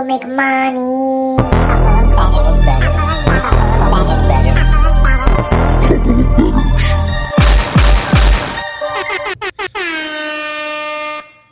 go make money.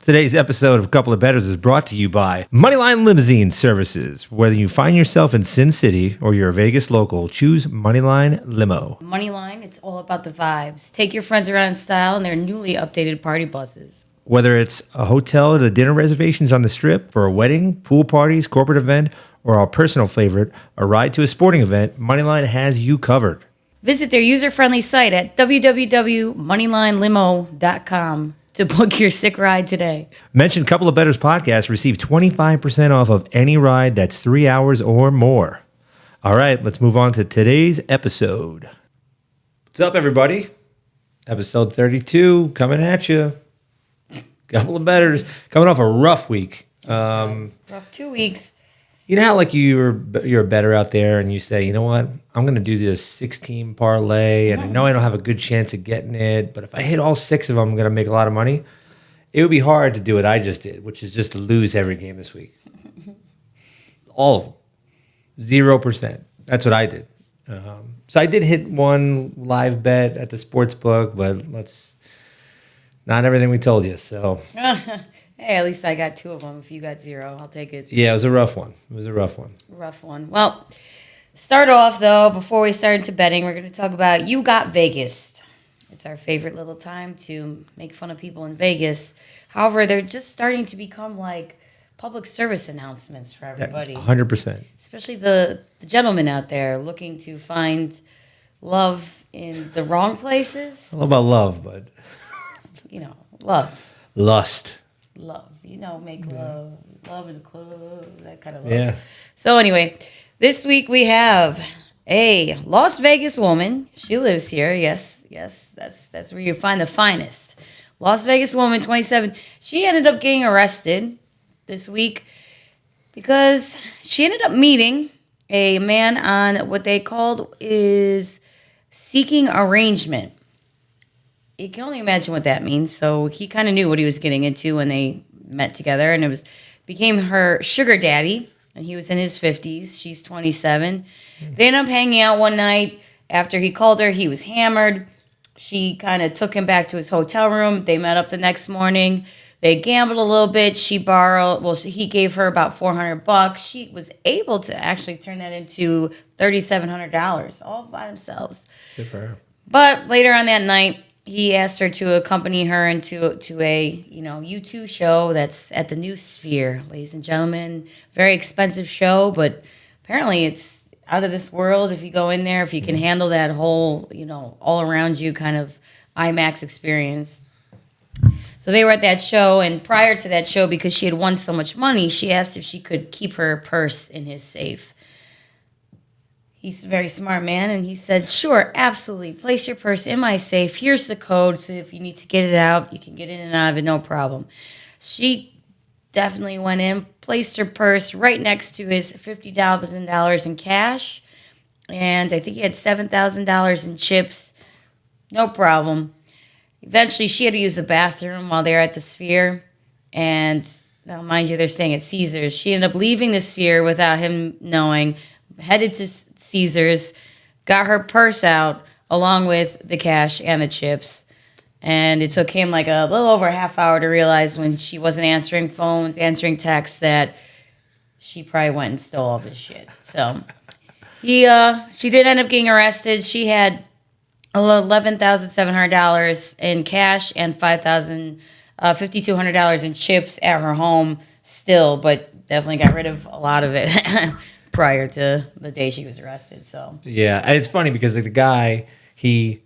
Today's episode of A Couple of Bettors is brought to you by Moneyline Limousine Services. Whether you find yourself in Sin City or you're a Vegas local, choose Moneyline Limo. Moneyline, it's all about the vibes. Take your friends around in style in their newly updated party buses. Whether it's a hotel or the dinner reservations on the Strip, for a wedding, pool parties, corporate event, or our personal favorite, a ride to a sporting event, Moneyline has you covered. Visit their user-friendly site at www.moneylinelimo.com to book your sick ride today. Mention Couple of Bettors podcast, receive 25% off of any ride that's 3 hours or more. All right, let's move on to today's episode. What's up, everybody? Episode 32 coming at you. Couple of Bettors coming off a rough week. Rough 2 weeks. You know how like you're a bettor out there and you say, you know what, I'm going to do this 6-team parlay and I know I don't have a good chance of getting it, but if I hit all 6 of them, I'm going to make a lot of money. It would be hard to do what I just did, which is just to lose every game this week. All of them. 0%. That's what I did. So I did hit one live bet at the sports book, but not everything we told you, so... Hey, at least I got 2 of them. If you got 0, I'll take it. Yeah, it was a rough one. Rough one. Well, start off, though, before we start into betting, we're going to talk about You Got Vegas. It's our favorite little time to make fun of people in Vegas. However, they're just starting to become like public service announcements for everybody. 100%. Especially the gentlemen out there looking to find love in the wrong places. I don't know about love, but... Love. Lust. Love, make love in the club, that kind of love. Yeah. So anyway, this week we have a Las Vegas woman. She lives here. Yes, that's where you find the finest. Las Vegas woman, 27. She ended up getting arrested this week because she ended up meeting a man on what they called is seeking arrangement. You can only imagine what that means. So he kind of knew what he was getting into when they met together, and became her sugar daddy, and he was in his 50s. She's 27. They ended up hanging out one night. After he called her, he was hammered. She kind of took him back to his hotel room. They met up the next morning. They gambled a little bit. He gave her about $400. She was able to actually turn that into $3,700 all by themselves. Good for her. But later on that night, he asked her to accompany her into a U2 show that's at the New Sphere, ladies and gentlemen. Very expensive show, but apparently it's out of this world if you go in there, if you can handle that whole, all around you kind of IMAX experience. So they were at that show, and prior to that show, because she had won so much money, she asked if she could keep her purse in his safe. He's a very smart man, and he said, sure, absolutely. Place your purse in my safe. Here's the code, so if you need to get it out, you can get in and out of it, no problem. She definitely went in, placed her purse right next to his $50,000 in cash, and I think he had $7,000 in chips. No problem. Eventually, she had to use the bathroom while they were at the Sphere, and now, mind you, they're staying at Caesars. She ended up leaving the Sphere without him knowing, headed to Caesars, got her purse out along with the cash and the chips, and it took him like a little over a half hour to realize when she wasn't answering phones, answering texts, that she probably went and stole all this shit. So she did end up getting arrested. She had $11,700 in cash and $5,200 in chips at her home still, but definitely got rid of a lot of it prior to the day she was arrested. So yeah, and it's funny because the guy he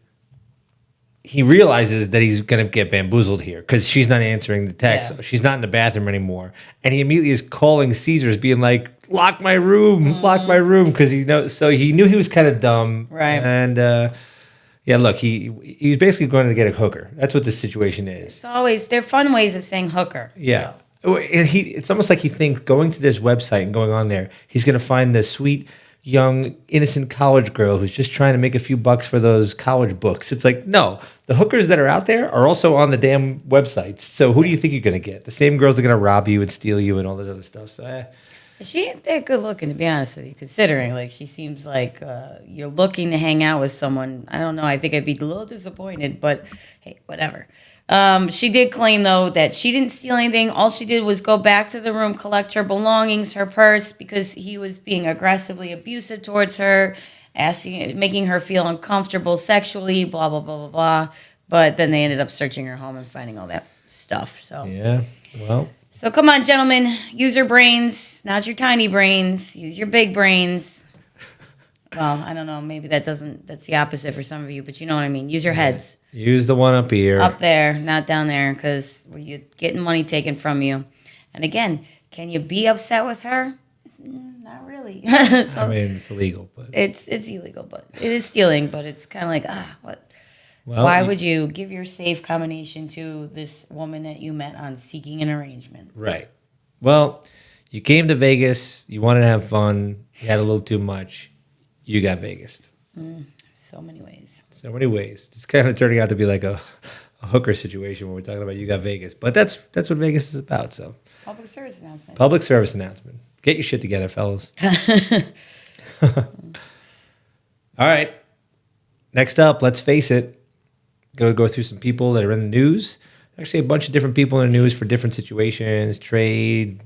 realizes that he's gonna get bamboozled here because she's not answering the text. Yeah. She's not in the bathroom anymore, and he immediately is calling Caesars, being like, "Lock my room, lock my room," because he knows. So he knew he was kind of dumb, right? And yeah, look, he was basically going to get a hooker. That's what the situation is. It's always they're fun ways of saying hooker. Yeah. It's almost like he thinks going to this website and going on there, he's going to find the sweet, young, innocent college girl who's just trying to make a few bucks for those college books. It's like, no, the hookers that are out there are also on the damn websites. So who do you think you're going to get? The same girls are going to rob you and steal you and all this other stuff. So, She ain't that good looking, to be honest with you, considering like she seems like you're looking to hang out with someone. I don't know. I think I'd be a little disappointed, but hey, whatever. She did claim, though, that she didn't steal anything. All she did was go back to the room, collect her belongings, her purse, because he was being aggressively abusive towards her, making her feel uncomfortable sexually, blah, blah, blah, blah, blah. But then they ended up searching her home and finding all that stuff. So Yeah, well. So come on, gentlemen, use your brains, not your tiny brains. Use your big brains. Well, I don't know. Maybe that's the opposite for some of you, but you know what I mean. Use your heads. Use the one up here. Up there, not down there, because you're getting money taken from you. And again, can you be upset with her? Not really. So I mean, it's illegal, but it's illegal, but it is stealing. But it's kind of like, what? well, Why would you give your safe combination to this woman that you met on Seeking an Arrangement? Right. Well, you came to Vegas. You wanted to have fun. You had a little too much. You got Vegas. So many ways. So many ways. It's kind of turning out to be like a hooker situation when we're talking about you got Vegas. But that's what Vegas is about. So Public service announcement. public service announcement. Get your shit together, fellas. All right. Next up, let's face it. Go through some people that are in the news. Actually, a bunch of different people in the news for different situations, trade,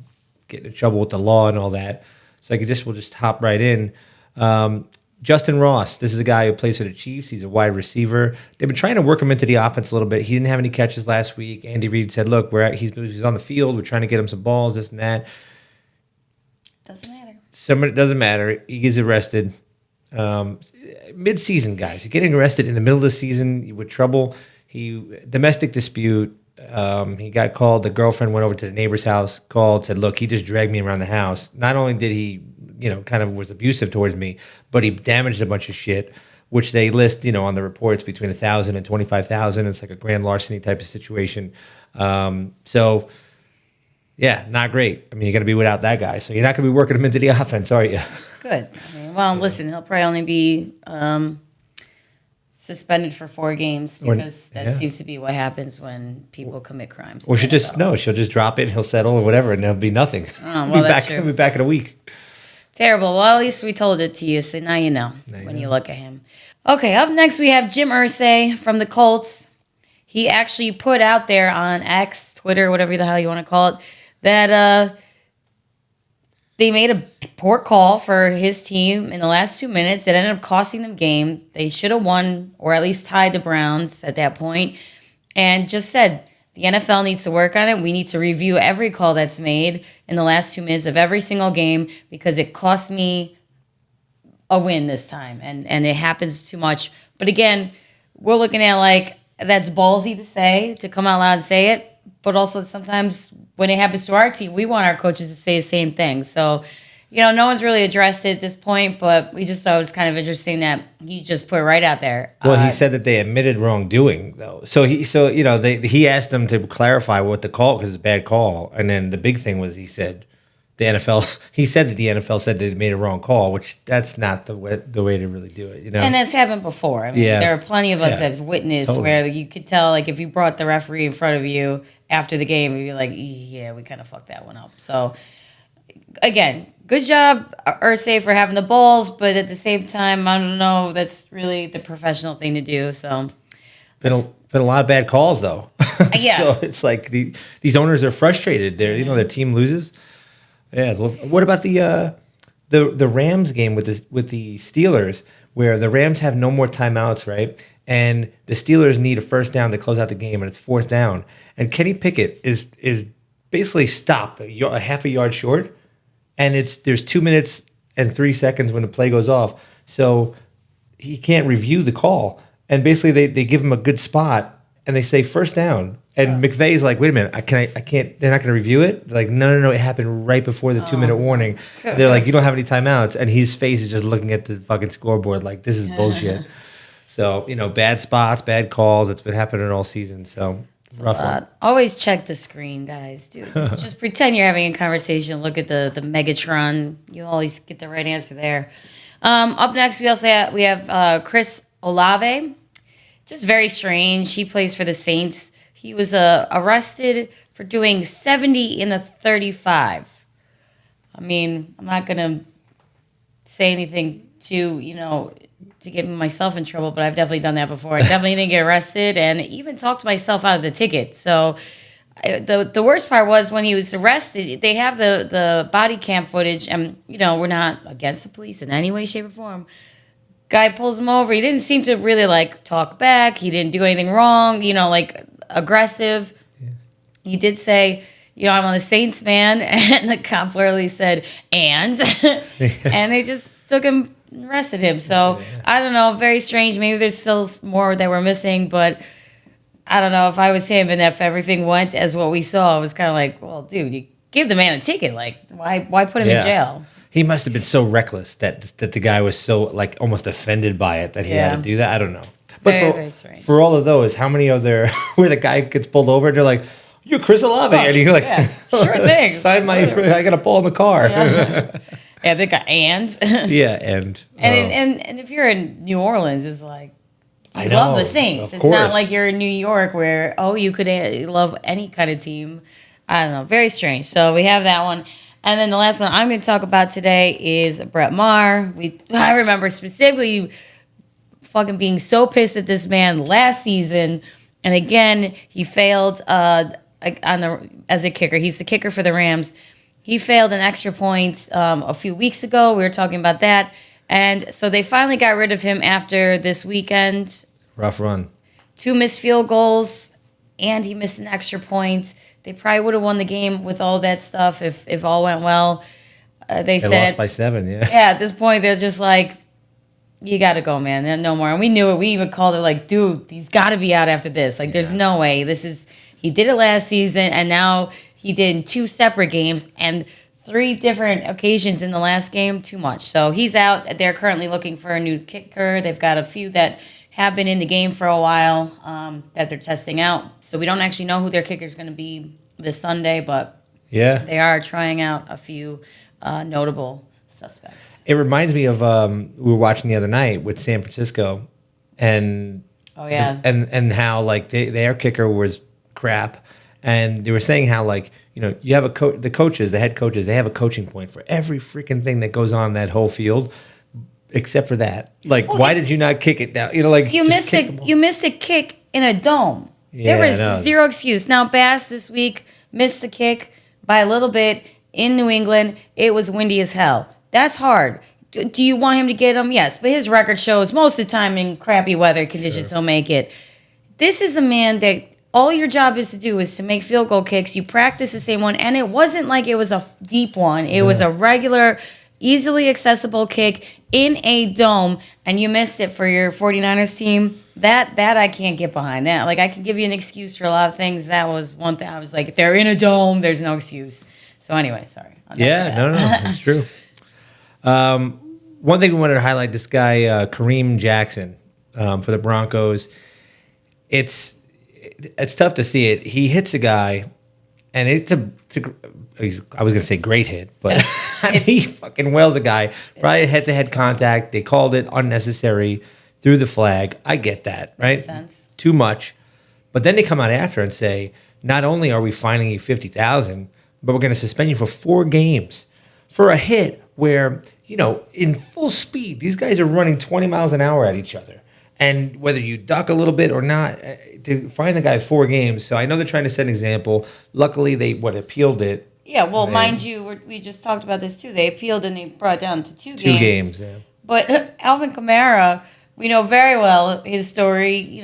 getting in trouble with the law and all that. So we'll just hop right in. Justyn Ross, this is a guy who plays for the Chiefs. He's a wide receiver. They've been trying to work him into the offense a little bit. He didn't have any catches last week. Andy Reid said, look, he's on the field. We're trying to get him some balls, this and that. Doesn't matter. Doesn't matter. He gets arrested. Mid-season, guys. You're getting arrested in the middle of the season with trouble. Domestic dispute. He got called. The girlfriend went over to the neighbor's house, called, said, look, he just dragged me around the house. Not only did he, kind of was abusive towards me, but he damaged a bunch of shit, which they list, on the reports between $1,000 and $25,000. It's like a grand larceny type of situation. So, yeah, not great. I mean, you're going to be without that guy. So you're not going to be working him into the offense, are you? Good. Listen, he'll probably only be suspended for 4 games because that seems to be what happens when people commit crimes. Or she'll just drop it and he'll settle or whatever, and there'll be nothing. Oh, well, that's true. He'll be back in a week. Terrible. Well, at least we told it to you, so now you know when you look at him. Okay, up next we have Jim Irsay from the Colts. He actually put out there on X, Twitter, whatever the hell you want to call it, that they made a poor call for his team in the last 2 minutes that ended up costing them game. They should have won or at least tied the Browns at that point, and just said the NFL needs to work on it. We need to review every call that's made in the last 2 minutes of every single game because it cost me a win this time, and it happens too much. But again, we're looking at like that's ballsy to say, to come out loud and say it, but also sometimes when it happens to our team, we want our coaches to say the same thing. So, no one's really addressed it at this point, but we just thought it was kind of interesting that he just put it right out there. Well, he said that they admitted wrongdoing, though. He asked them to clarify what the call, because it's a bad call. And then the big thing was he said he said that the NFL said they made a wrong call, which that's not the way to really do it, And that's happened before. I mean, there are plenty of us that have witnessed where you could tell, like, if you brought the referee in front of you after the game, you'd be like, yeah, we kind of fucked that one up. So, again, good job, Irsay, for having the balls, but at the same time, I don't know, that's really the professional thing to do. So, been a lot of bad calls, though. Yeah. So it's like these owners are frustrated. Their team loses. Yeah. What about the Rams game with the Steelers, where the Rams have no more timeouts, right? And the Steelers need a first down to close out the game, and it's 4th down. And Kenny Pickett is basically stopped a half a yard short, and there's 2 minutes and 3 seconds when the play goes off, so he can't review the call. And basically they give him a good spot, and they say first down. And McVay's like, wait a minute, I can't. They're not going to review it. They're like, no, it happened right before the 2 minute warning. They're like, you don't have any timeouts, and his face is just looking at the fucking scoreboard like this is bullshit. So bad spots, bad calls. It's been happening all season. So rough one. Always check the screen, guys. Dude, just pretend you're having a conversation. Look at the Megatron. You always get the right answer there. Up next, we have Chris Olave. Just very strange. He plays for the Saints. He was arrested for doing 70 in a 35. I mean, I'm not gonna say anything to get myself in trouble, but I've definitely done that before. I definitely didn't get arrested, and even talked myself out of the ticket. So the worst part was when he was arrested. They have the body cam footage, and we're not against the police in any way, shape, or form. Guy pulls him over. He didn't seem to really talk back. He didn't do anything wrong. Aggressive. Yeah. He did say, I'm on the Saints, man, and the cop literally said, and they just took him and arrested him. So I don't know, very strange. Maybe there's still more that we're missing, but I don't know if I was him and if everything went as what we saw. It was kind of like, well, dude, you give the man a ticket. Why put him in jail? He must have been so reckless that the guy was so almost offended by it that he had to do that. I don't know. But very strange. For all of those, how many are there where the guy gets pulled over and they're like, "You're Chris Olave," and you're like, sure thing. Sign my. I got a ball in the car. Yeah, they got and. Yeah, and if you're in New Orleans, it's like you love the Saints. It's not like you're in New York where you could love any kind of team. I don't know. Very strange. So we have that one. And then the last one I'm going to talk about today is Brett Maher. I remember specifically fucking being so pissed at this man last season. And again, he failed as a kicker. He's the kicker for the Rams. He failed an extra point a few weeks ago. We were talking about that. And so they finally got rid of him after this weekend. Rough run. 2 missed field goals, and he missed an extra point. They probably would have won the game with all that stuff if all went well. They said lost by 7, yeah. Yeah, at this point, they're just like, you got to go, man. No more. And we knew it. We even called it dude, he's got to be out after this. There's no way. He did it last season, and now he did in 2 separate games and 3 different occasions in the last game. Too much. So he's out. They're currently looking for a new kicker. They've got a few that have been in the game for a while that they're testing out. So we don't actually know who their kicker is going to be this Sunday, but they are trying out a few notable suspects. It reminds me of we were watching the other night with San Francisco, and and how their kicker was crap, and they were saying how you have the coaches, the head coaches, they have a coaching point for every freaking thing that goes on that whole field. Except for that, why did you not kick it down? You missed a kick in a dome. Yeah, there was zero excuse. Now Bass this week missed a kick by a little bit in New England. It was windy as hell. That's hard. Do you want him to get him? Yes, but his record shows most of the time in crappy weather conditions he'll make it. This is a man that all your job is to do is to make field goal kicks. You practice the same one, and it wasn't like it was a deep one. It was a regular, easily accessible kick in a dome, and you missed it for your 49ers team. That I can't get behind. That I can give you an excuse for a lot of things. That was one thing I was like, they're in a dome, there's no excuse. So anyway, sorry. No, it's true. One thing we wanted to highlight, this guy Kareem Jackson for the Broncos. It's tough to see it. He hits a guy, and I was going to say great hit, but he fucking wails a guy. Probably head-to-head contact. They called it unnecessary, threw the flag. I get that, right? Makes sense. Too much. But then they come out after and say, not only are we fining you $50,000, but we're going to suspend you for 4 games for a hit where, in full speed, these guys are running 20 miles an hour at each other. And whether you duck a little bit or not, to fine the guy 4 games. So I know they're trying to set an example. Luckily, they appealed it. Yeah, well, mind you, we just talked about this too. They appealed and they brought it down to 2 games. 2 games, yeah. But Alvin Kamara, we know very well his story.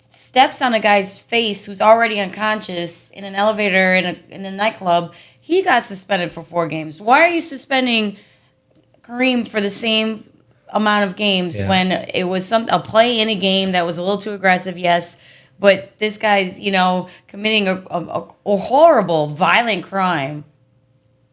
Steps on a guy's face who's already unconscious in an elevator in a nightclub. He got suspended for 4 games. Why are you suspending Kareem for the same amount of games when it was a play in a game that was a little too aggressive? Yes. But this guy's, committing a horrible, violent crime.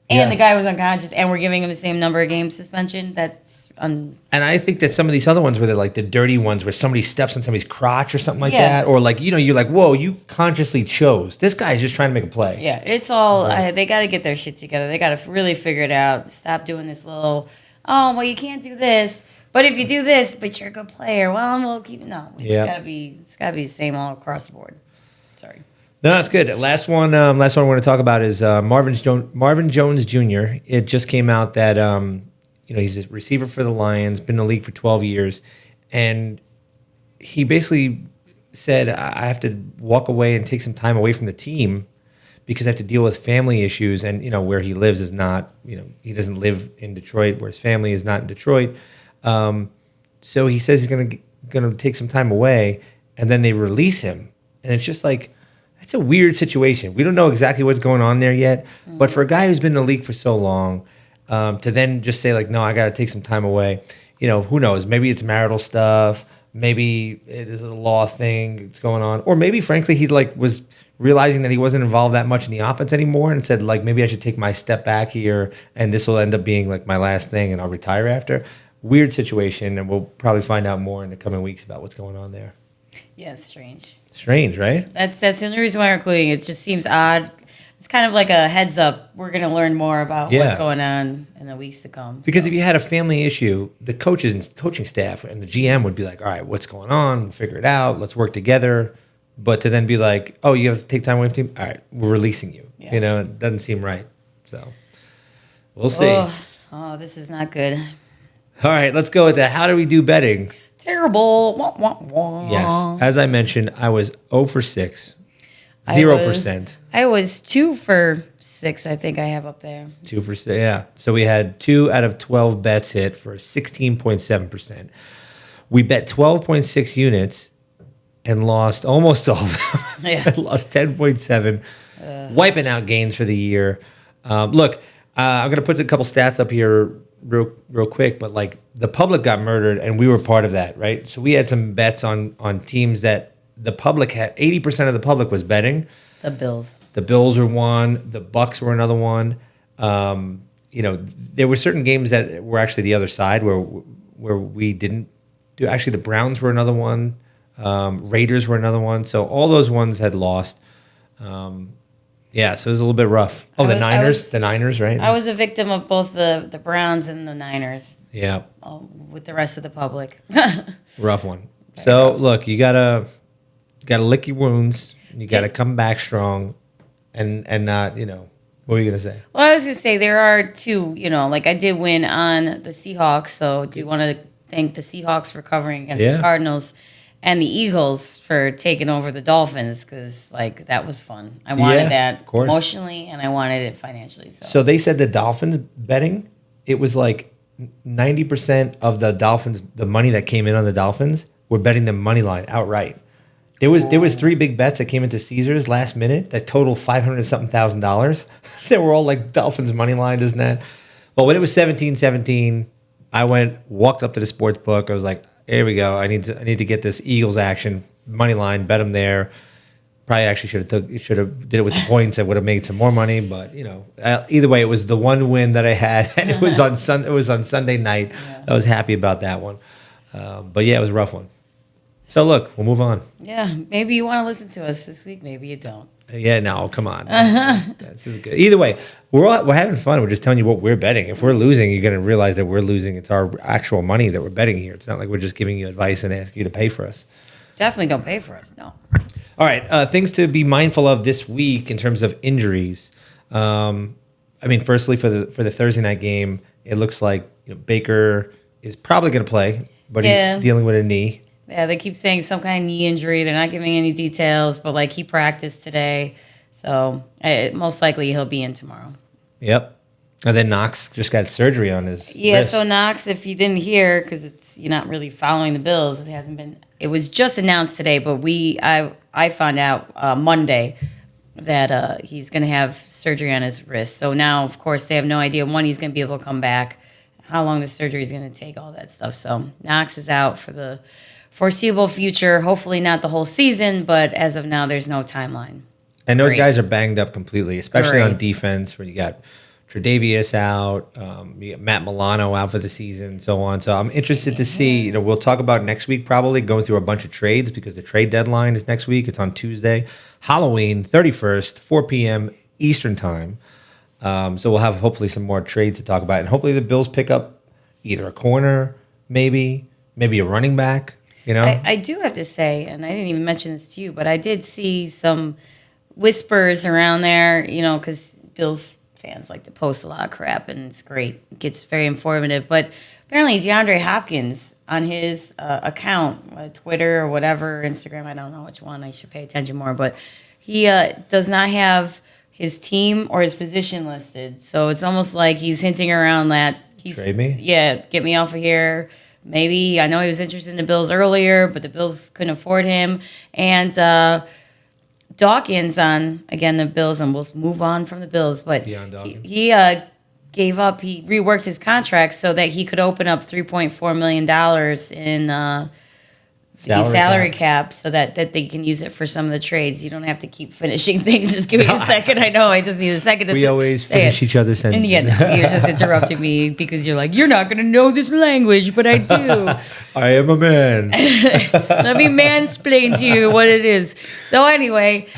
And the guy was unconscious, and we're giving him the same number of games suspension. That's And I think that some of these other ones where they're the dirty ones where somebody steps on somebody's crotch or something like that. Or you're like, whoa, you consciously chose. This guy is just trying to make a play. Yeah, it's all, they got to get their shit together. They got to really figure it out. Stop doing this little, you can't do this. But if you do this, but you're a good player, we'll keep it. No, it's gotta be the same all across the board. Sorry. No, that's good. Last one I want to talk about is Marvin Jones Jr. It just came out that he's a receiver for the Lions, been in the league for 12 years, and he basically said, I have to walk away and take some time away from the team because I have to deal with family issues, and where he lives is not, he doesn't live in Detroit, where his family is not in Detroit. So he says he's gonna take some time away, and then they release him, and it's just like, it's a weird situation. We don't know exactly what's going on there yet, but for a guy who's been in the league for so long, to then just say like, no, I got to take some time away. Who knows? Maybe it's marital stuff. Maybe it is a law thing that's going on, or maybe frankly he was realizing that he wasn't involved that much in the offense anymore and said like, maybe I should take my step back here, and this will end up being like my last thing, and I'll retire after. Weird situation, and we'll probably find out more in the coming weeks about what's going on there. Yeah, it's strange. Strange, right? That's the only reason why we're including it. It just seems odd. It's kind of like a heads up. We're going to learn more about what's going on in the weeks to come. Because if you had a family issue, the coaches and coaching staff and the GM would be like, all right, what's going on? We'll figure it out. Let's work together. But to then be like, oh, you have to take time away from the team? All right, we're releasing you. Yeah. It doesn't seem right. So we'll see. Oh, this is not good. All right, let's go with that. How do we do betting? Terrible. Wah, wah, wah. Yes. As I mentioned, I was 0 for 6. 0%. I was 2 for 6, I think I have up there. 2 for 6, yeah. So we had 2 out of 12 bets hit for 16.7%. We bet 12.6 units and lost almost all of them. Yeah. Lost 10.7, wiping out gains for the year. Look, I'm going to put a couple stats up here real quick, but like the public got murdered and we were part of that, right? So we had some bets on teams that the public had. 80% of the public was betting. The Bills. The Bills were one. The Bucks were another one. There were certain games that were actually the other side where we didn't do. Actually, the Browns were another one. Raiders were another one. So all those ones had lost. Yeah, so it was a little bit rough. Oh, the Niners, right? I was a victim of both the Browns and the Niners. Yeah. With the rest of the public. Rough one. So look, you gotta lick your wounds. You gotta come back strong, and not what were you gonna say? Well, I was gonna say there are two. Like I did win on the Seahawks, so do want to thank the Seahawks for covering against the Cardinals. And the Eagles for taking over the Dolphins, because that was fun. I wanted that emotionally, and I wanted it financially. So they said the Dolphins betting, it was like 90% of the Dolphins, the money that came in on the Dolphins, were betting the money line outright. There was 3 big bets that came into Caesars last minute that totaled $500,000. They were all like Dolphins money line, isn't that? Well, when it was 17-17, I walked up to the sports book. I was like, here we go. I need to get this Eagles action money line. Bet them there. Probably actually should have did it with the points. I would have made some more money. But either way, it was the one win that I had, and it was on Sunday night. Yeah. I was happy about that one. But yeah, it was a rough one. So look, we'll move on. Yeah, maybe you want to listen to us this week. Maybe you don't. Yeah, no, come on. This is good. Either way, we're having fun. We're just telling you what we're betting. If we're losing, you're going to realize that we're losing. It's our actual money that we're betting here. It's not like we're just giving you advice and asking you to pay for us. Definitely don't pay for us, no. All right, things to be mindful of this week in terms of injuries. Firstly, for the Thursday night game, it looks like Baker is probably going to play, but he's dealing with a knee. Yeah, they keep saying some kind of knee injury. They're not giving any details, but he practiced today. So most likely he'll be in tomorrow. Yep. And then Knox just got surgery on his wrist. So Knox, if you didn't hear, because you're not really following the Bills, it was just announced today, but I found out Monday that he's going to have surgery on his wrist. So now, of course, they have no idea when he's going to be able to come back, how long the surgery is going to take, all that stuff. So Knox is out for the foreseeable future, hopefully not the whole season, but as of now, there's no timeline. And those guys are banged up completely, especially on defense, where you got Tre'Davious out, you got Matt Milano out for the season, and so on. So I'm interested to see, we'll talk about next week probably, going through a bunch of trades because the trade deadline is next week. It's on Tuesday. Halloween, 31st, 4 p.m. Eastern time. So we'll have hopefully some more trades to talk about. And hopefully the Bills pick up either a corner, maybe a running back. I do have to say, and I didn't even mention this to you, but I did see some whispers around there, because Bills fans like to post a lot of crap, and it's great. It gets very informative. But apparently DeAndre Hopkins on his account, Twitter or whatever, Instagram, I don't know which one. I should pay attention more. But he does not have his team or his position listed. So it's almost like he's hinting around that. Trade me? Yeah, get me off of here. Maybe. I know he was interested in the Bills earlier, but the Bills couldn't afford him. And Dawkins on, again, the Bills, and we'll move on from the Bills. But he gave up. He reworked his contract so that he could open up $3.4 million in salary cap so that they can use it for some of the trades. You don't have to keep finishing things. Just give me a second. I know. I just need a second. We always finish each other's sentences. And yeah, you're just interrupting me because you're like, you're not going to know this language, but I do. I am a man. Let me mansplain to you what it is. So anyway,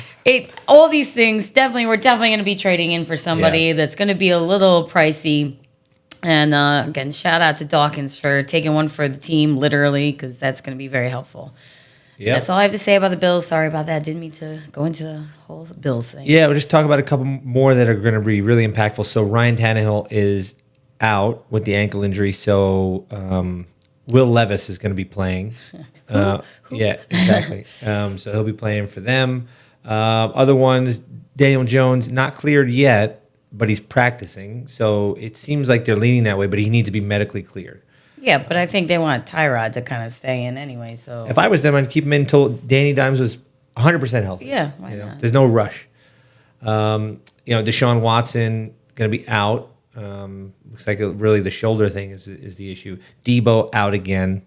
all these things, we're definitely going to be trading in for somebody that's going to be a little pricey. And again, shout out to Dawkins for taking one for the team, literally, because that's going to be very helpful. Yeah, that's all I have to say about the Bills. Sorry about that. Didn't mean to go into the whole Bills thing. Yeah, we'll just talk about a couple more that are going to be really impactful. So Ryan Tannehill is out with the ankle injury. So Will Levis is going to be playing. Yeah, exactly. So he'll be playing for them. Other ones, Daniel Jones, not cleared yet, but he's practicing. So it seems like they're leaning that way, but he needs to be medically cleared. Yeah, but I think they want Tyrod to kind of stay in anyway. So if I was them, I'd keep him in until Danny Dimes was 100% healthy. Yeah, why not? There's no rush. Deshaun Watson going to be out. Looks like really the shoulder thing is the issue. Debo out again.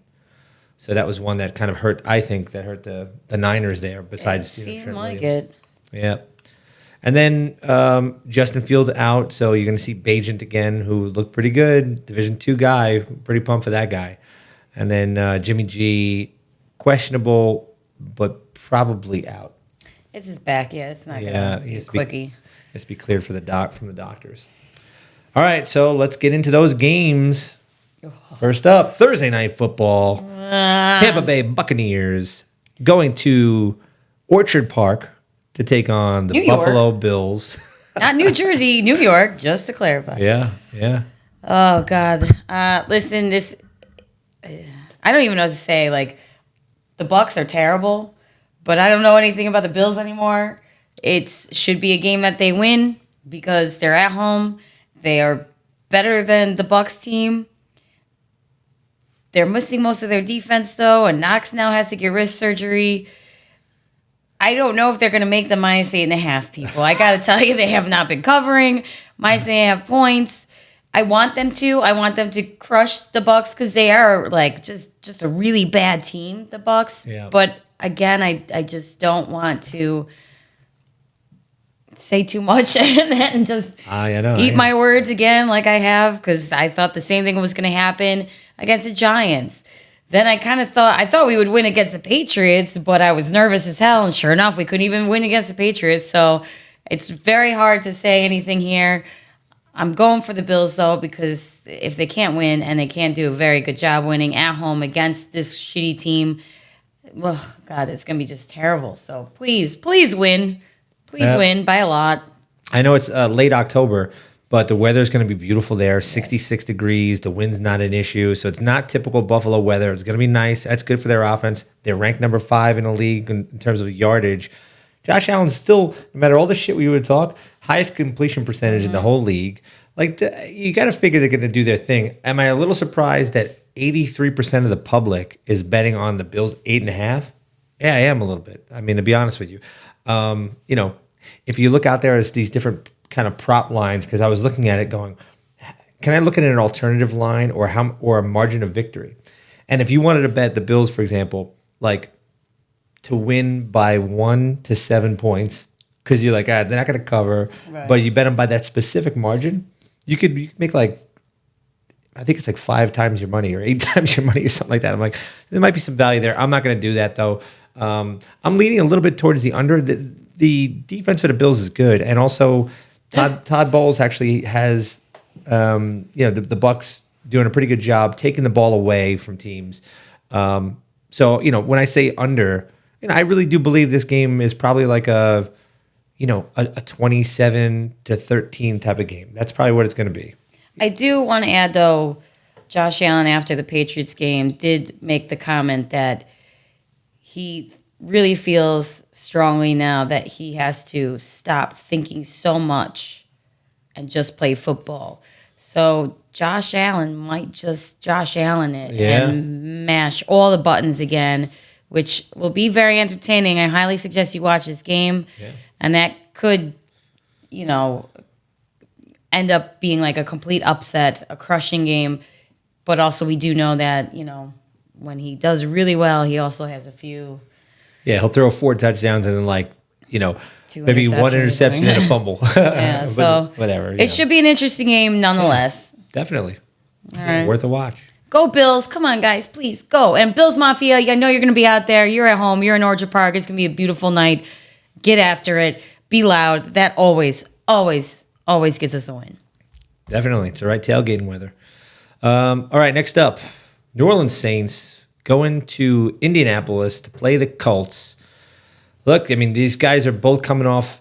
So that was one that kind of hurt, I think, the Niners there, besides seemed Trent like Williams. it. Yeah. And then Justin Fields out, so you're going to see Bajent again, who looked pretty good. Division II guy, pretty pumped for that guy. And then Jimmy G, questionable, but probably out. It's his back, yeah. It's not going to be a quickie. Has to be cleared for from the doctors. All right, so let's get into those games. First up, Thursday Night Football. Tampa Bay Buccaneers going to Orchard Park to take on the Buffalo Bills. Not New Jersey, New York, just to clarify. Yeah. Oh, God. Listen, I don't even know what to say. Like, the Bucks are terrible, but I don't know anything about the Bills anymore. It should be a game that they win because they're at home. They are better than the Bucks team. They're missing most of their defense, though, and Knox now has to get wrist surgery. I don't know if they're going to make the -8.5, people. I got to tell you, they have not been covering -8.5 points. I want them to. I want them to crush the Bucks because they are like just a really bad team, the Bucks. Yeah. But again, I just don't want to say too much and just eat my words again like I have, because I thought the same thing was going to happen against the Giants. Then I thought we would win against the Patriots, but I was nervous as hell, and sure enough, we couldn't even win against the Patriots. So it's very hard to say anything here. I'm going for the Bills, though, because if they can't win, and they can't do a very good job winning at home against this shitty team, well, God, it's going to be just terrible. So please win. Please win by a lot. I know it's late October, but the weather's going to be beautiful there, 66 degrees. The wind's not an issue. So it's not typical Buffalo weather. It's going to be nice. That's good for their offense. They're ranked number 5 in the league in terms of yardage. Josh Allen's still, no matter all the shit we would talk, highest completion percentage in the whole league. Like, you got to figure they're going to do their thing. Am I a little surprised that 83% of the public is betting on the Bills 8.5? Yeah, I am a little bit. I mean, to be honest with you. If you look out there as these different kind of prop lines, because I was looking at it going, can I look at an alternative line or a margin of victory? And if you wanted to bet the Bills, for example, like to win by 1 to 7 points, because you're like, they're not going to cover, right, but you bet them by that specific margin, you could make like, I think it's like 5 times your money or 8 times your money or something like that. I'm like, there might be some value there. I'm not going to do that though. I'm leaning a little bit towards the under. The defense for the Bills is good, and also Todd Bowles actually has, the Bucks doing a pretty good job taking the ball away from teams. So when I say under, I really do believe this game is probably like a a 27-13 type of game. That's probably what it's going to be. I do want to add, though, Josh Allen, after the Patriots game, did make the comment that he really feels strongly now that he has to stop thinking so much and just play football. So Josh Allen might just Josh Allen it and mash all the buttons again, which will be very entertaining. I highly suggest you watch this game. Yeah. And that could, end up being like a complete upset, a crushing game. But also we do know that, when he does really well, he also has a few. Yeah, he'll throw 4 touchdowns and then maybe 1 interception and a fumble. Yeah, so whatever. It should be an interesting game nonetheless. Yeah, definitely. All right. Worth a watch. Go Bills. Come on, guys. Please go. And Bills Mafia, I know you're going to be out there. You're at home. You're in Orchard Park. It's going to be a beautiful night. Get after it. Be loud. That always gets us a win. Definitely. It's the right tailgating weather. All right, next up, New Orleans Saints going to Indianapolis to play the Colts. Look, I mean, these guys are both coming off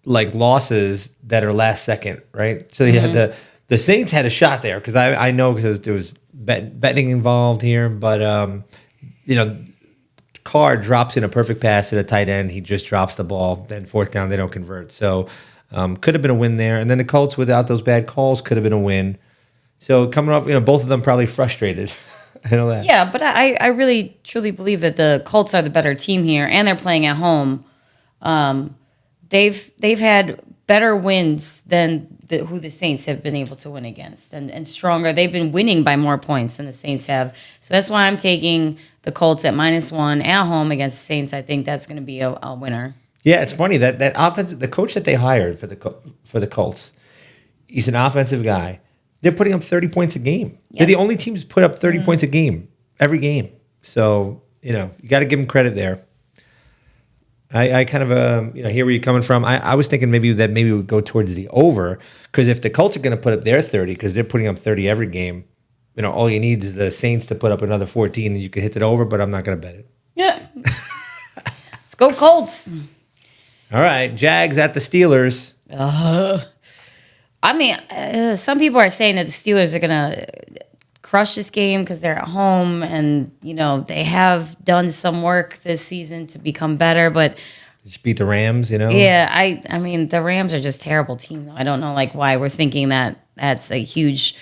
losses that are last second, right? So you had the Saints had a shot there because I know because there was betting involved here, but Carr drops in a perfect pass to the tight end. He just drops the ball. Then 4th down, they don't convert. So could have been a win there. And then the Colts, without those bad calls, could have been a win. So coming up, both of them probably frustrated. I know that. Yeah, but I really, truly believe that the Colts are the better team here, and they're playing at home. They've had better wins than who the Saints have been able to win against, and stronger. They've been winning by more points than the Saints have. So that's why I'm taking the Colts at -1 at home against the Saints. I think that's going to be a winner. Yeah, it's funny that offense. The coach that they hired for the Colts, he's an offensive guy. They're putting up 30 points a game. Yes. They're the only team to put up 30 points a game every game. So you got to give them credit there. I kind of hear where you're coming from. I was thinking maybe we would go towards the over because if the Colts are going to put up their 30 because they're putting up 30 every game, all you need is the Saints to put up another 14 and you could hit it over. But I'm not going to bet it. Yeah, let's go Colts. All right, Jags at the Steelers. Some people are saying that the Steelers are going to crush this game because they're at home and, they have done some work this season to become better, but... Just beat the Rams, Yeah, I mean, the Rams are just a terrible team, though. I don't know, why we're thinking that that's a huge...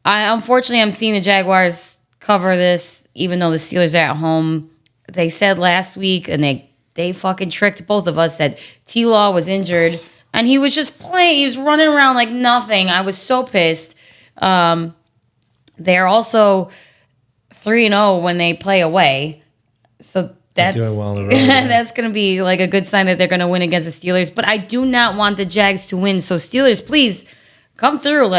Unfortunately, I'm seeing the Jaguars cover this, even though the Steelers are at home. They said last week, and they fucking tricked both of us, that T-Law was injured... And he was just playing. He was running around like nothing. I was so pissed. They're also 3-0 when they play away. So that's doing well in the road, yeah. That's going to be a good sign that they're going to win against the Steelers. But I do not want the Jags to win. So Steelers, please come through.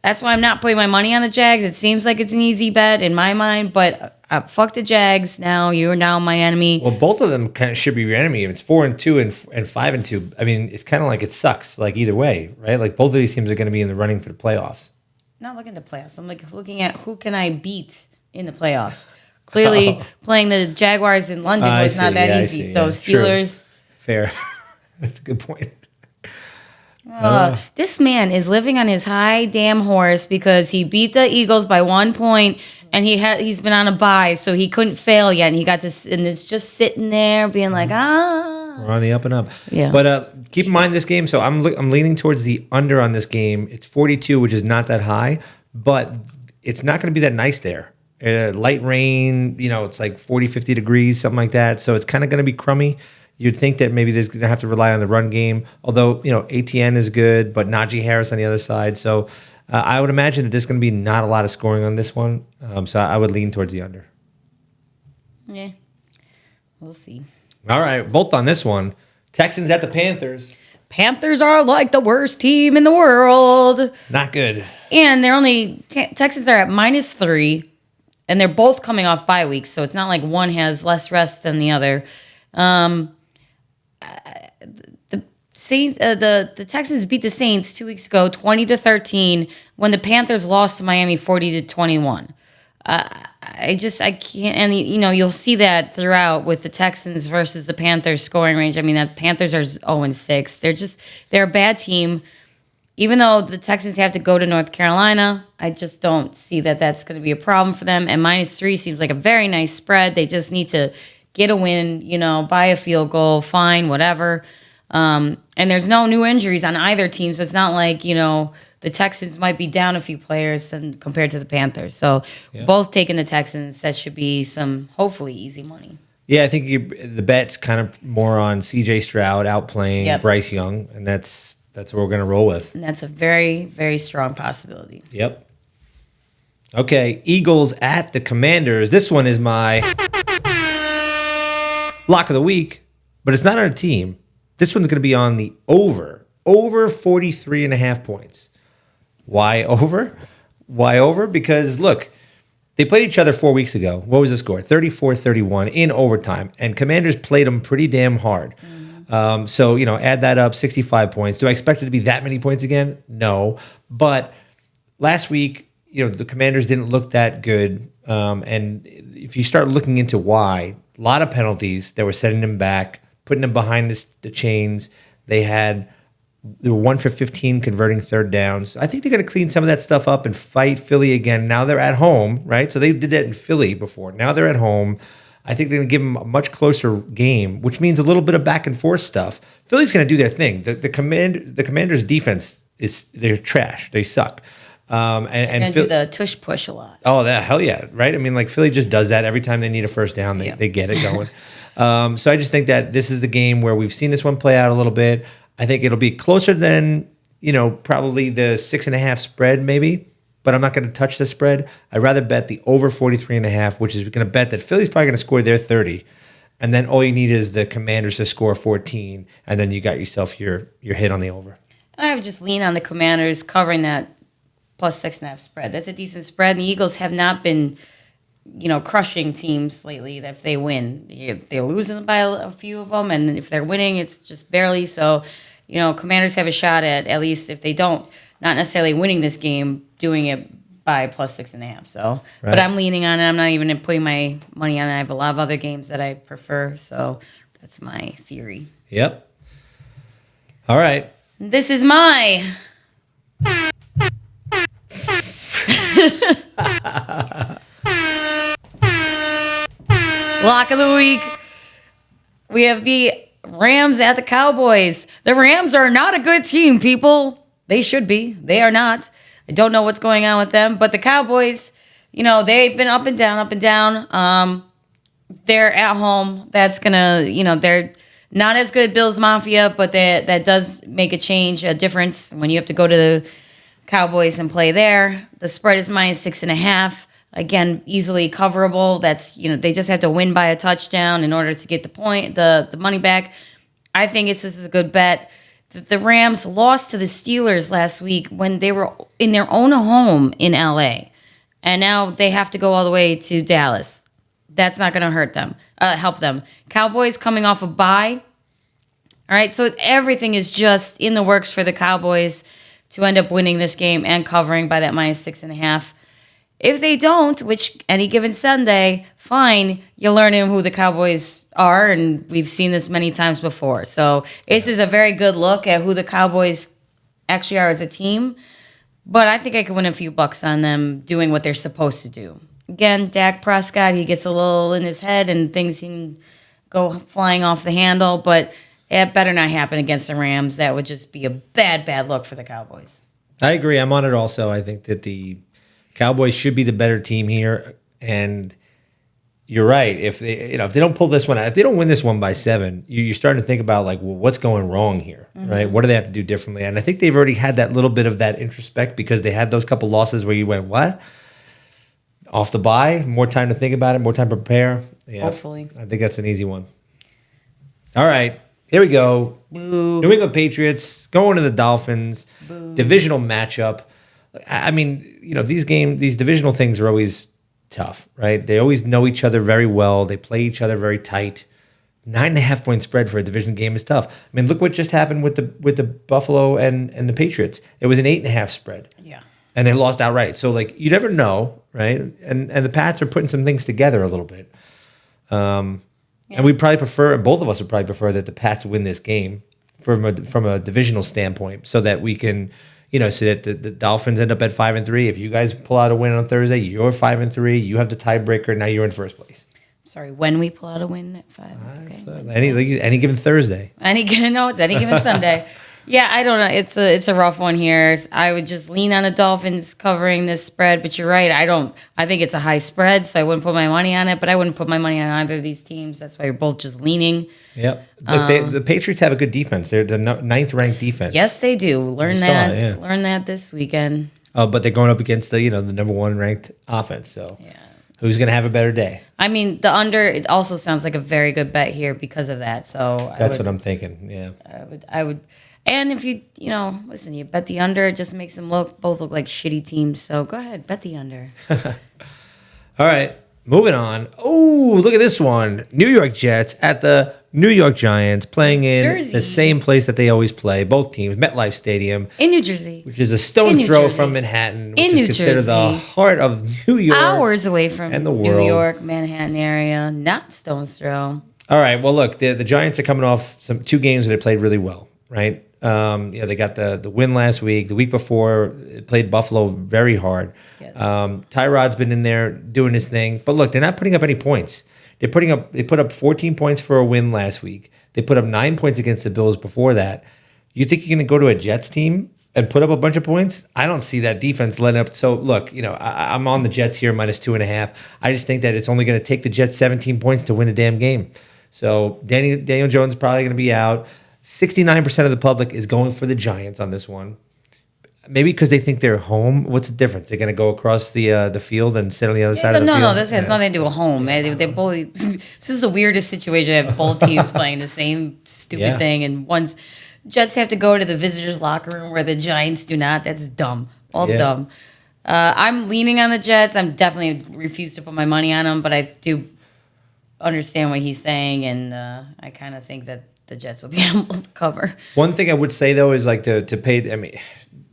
That's why I'm not putting my money on the Jags. It seems like it's an easy bet in my mind, but fuck the Jags now. You're now my enemy. Well, both of them kind of should be your enemy. If it's 4-2 and 5-2, I mean, it's kind of like it sucks. Either way, right? Both of these teams are going to be in the running for the playoffs. Not looking at the playoffs. I'm looking at who can I beat in the playoffs. Clearly, playing the Jaguars in London was not that easy. So Steelers, true. Fair. That's a good point. This man is living on his high damn horse because he beat the Eagles by 1 point, and he's been on a bye, so he couldn't fail yet, and it's just sitting there being like, We're on the up and up. Yeah. But keep in mind this game. So I'm leaning towards the under on this game. It's 42, which is not that high, but it's not going to be that nice there. Light rain, it's 40, 50 degrees, something like that. So it's kind of going to be crummy. You'd think that maybe they're going to have to rely on the run game, although, ATN is good, but Najee Harris on the other side. So I would imagine that there's going to be not a lot of scoring on this one. So I would lean towards the under. Yeah, we'll see. All right, both on this one. Texans at the Panthers. Panthers are like the worst team in the world. Not good. And Texans are at -3, and they're both coming off bye weeks, so it's not like one has less rest than the other. The Saints, the Texans beat the Saints 2 weeks ago, 20-13, when the Panthers lost to Miami 40-21. I can't, and you'll see that throughout with the Texans versus the Panthers scoring range. I mean, the Panthers are 0-6. They're a bad team. Even though the Texans have to go to North Carolina, I just don't see that that's going to be a problem for them. And -3 seems like a very nice spread. They just need to get a win, buy a field goal, fine, whatever. And there's no new injuries on either team, so it's not like, the Texans might be down a few players compared to the Panthers. So both taking the Texans, that should be some hopefully easy money. Yeah, I think the bet's kind of more on C.J. Stroud outplaying Bryce Young, and that's what we're going to roll with. And that's a very, very strong possibility. Yep. Okay, Eagles at the Commanders. This one is my lock of the week, but it's not on a team. This one's going to be on the over 43.5 points. Why over? Why over? Because, look, they played each other 4 weeks ago. What was the score? 34-31 in overtime, and Commanders played them pretty damn hard. So, add that up, 65 points. Do I expect it to be that many points again? No. But last week, the Commanders didn't look that good. And if you start looking into why, a lot of penalties that were setting them back, putting them behind the chains. They were 1 for 15 converting third downs. I think they're going to clean some of that stuff up and fight Philly again. Now they're at home, right? So they did that in Philly before. Now they're at home. I think they're going to give them a much closer game, which means a little bit of back and forth stuff. Philly's going to do their thing. The Commanders' defense they're trash. They suck. And do the tush push a lot. Oh, hell yeah, right? I mean, like Philly just does that every time they need a first down. They get it going. So I just think that this is a game where we've seen this one play out a little bit. I think it'll be closer than probably the 6.5 spread maybe. But I'm not going to touch the spread. I'd rather bet the over 43.5, which is going to bet that Philly's probably going to score their 30. And then all you need is the Commanders to score 14. And then you got yourself your hit on the over. I would just lean on the Commanders covering that plus 6.5 spread. That's a decent spread. And the Eagles have not been, crushing teams lately. That if they win, they're losing by a few of them. And if they're winning, it's just barely. So, Commanders have a shot at least if they don't, not necessarily winning this game, doing it by plus 6.5. So, right. But I'm leaning on it. I'm not even putting my money on it. I have a lot of other games that I prefer. So that's my theory. Yep. All right. This is my lock of the week. We have the Rams at the Cowboys. The Rams are not a good team, people. They should be. They are not. I don't know what's going on with them. But the Cowboys, they've been up and down. They're at home. That's going to, they're not as good at Bills Mafia, but that does make a difference when you have to go to the Cowboys and play there. The spread is -6.5. Again, easily coverable. That's, they just have to win by a touchdown in order to get the money back. I think this is a good bet. The Rams lost to the Steelers last week when they were in their own home in LA. And now they have to go all the way to Dallas. That's not going to help them. Cowboys coming off a bye. All right, so everything is just in the works for the Cowboys to end up winning this game and covering by that -6.5. If they don't, which any given Sunday, fine, you're learning who the Cowboys are, and we've seen this many times before. So this is a very good look at who the Cowboys actually are as a team. But I think I could win a few bucks on them doing what they're supposed to do. Again, Dak Prescott, he gets a little in his head and things can go flying off the handle, but it better not happen against the Rams. That would just be a bad look for the Cowboys. I agree. I'm on it also. I think that the Cowboys should be the better team here, and you're right. If they don't pull this one out, if they don't win this one by 7, you're starting to think about what's going wrong here, right? What do they have to do differently? And I think they've already had that little bit of that introspect because they had those couple losses where you went, what? Off the bye, more time to think about it, more time to prepare. Yeah, hopefully, I think that's an easy one. All right, here we go. Boo. New England Patriots going to the Dolphins. Boo. Divisional matchup. I mean, these divisional things are always tough, right? They always know each other very well. They play each other very tight. 9.5 point spread for a division game is tough. I mean, look what just happened with the Buffalo and the Patriots. It was an 8.5 spread. Yeah. and they lost outright. So like you never know, right? And the Pats are putting some things together a little bit. And we probably prefer, both of us would probably prefer that the Pats win this game from a divisional standpoint, so that we can, so that the Dolphins end up at 5-3. If you guys pull out a win on Thursday, you're 5-3. You have the tiebreaker. Now you're in first place. Sorry, when we pull out a win at 5. Okay. Any given Thursday. It's any given Sunday. Yeah, I don't know. It's a rough one here. I would just lean on the Dolphins covering this spread, but you're right. I think it's a high spread, so I wouldn't put my money on it, but I wouldn't put my money on either of these teams. That's why you're both just leaning. Yep. The Patriots have a good defense. They're the 9th ranked defense. Yes, they do. Learn that this weekend. But they're going up against the number 1 ranked offense. So who's going to have a better day? I mean, the under, it also sounds like a very good bet here because of that. So that's what I'm thinking. Yeah. I would. And if you listen, you bet the under, it just makes them both look like shitty teams. So go ahead, bet the under. All right, moving on. Oh, look at this one. New York Jets at the New York Giants, playing in Jersey. The same place that they always play, both teams, MetLife Stadium. In New Jersey. Which is a stone's throw from Manhattan, which is considered the heart of New York. Hours away from and the world. New York, Manhattan area, not stone's throw. All right, well, look, the Giants are coming off 2 games where they played really well, right? They got the win last week. The week before, it played Buffalo very hard. Yes. Tyrod's been in there doing his thing. But look, they're not putting up any points. They put up 14 points for a win last week. They put up 9 points against the Bills before that. You think you're going to go to a Jets team and put up a bunch of points? I don't see that defense letting up. So look, I'm on the Jets here -2.5. I just think that it's only going to take the Jets 17 points to win a damn game. So Daniel Jones is probably going to be out. 69% of the public is going for the Giants on this one. Maybe because they think they're home. What's the difference? They're going to go across the field and sit on the other side of the field? No, this has nothing to do with home. They both. This is the weirdest situation. I have both teams playing the same stupid thing, and Jets have to go to the visitors' locker room where the Giants do not. That's dumb. Dumb. I'm leaning on the Jets. I'm definitely refuse to put my money on them, but I do understand what he's saying, and I kind of think that the Jets will be able to cover. One thing I would say, though, is like to pay. I mean,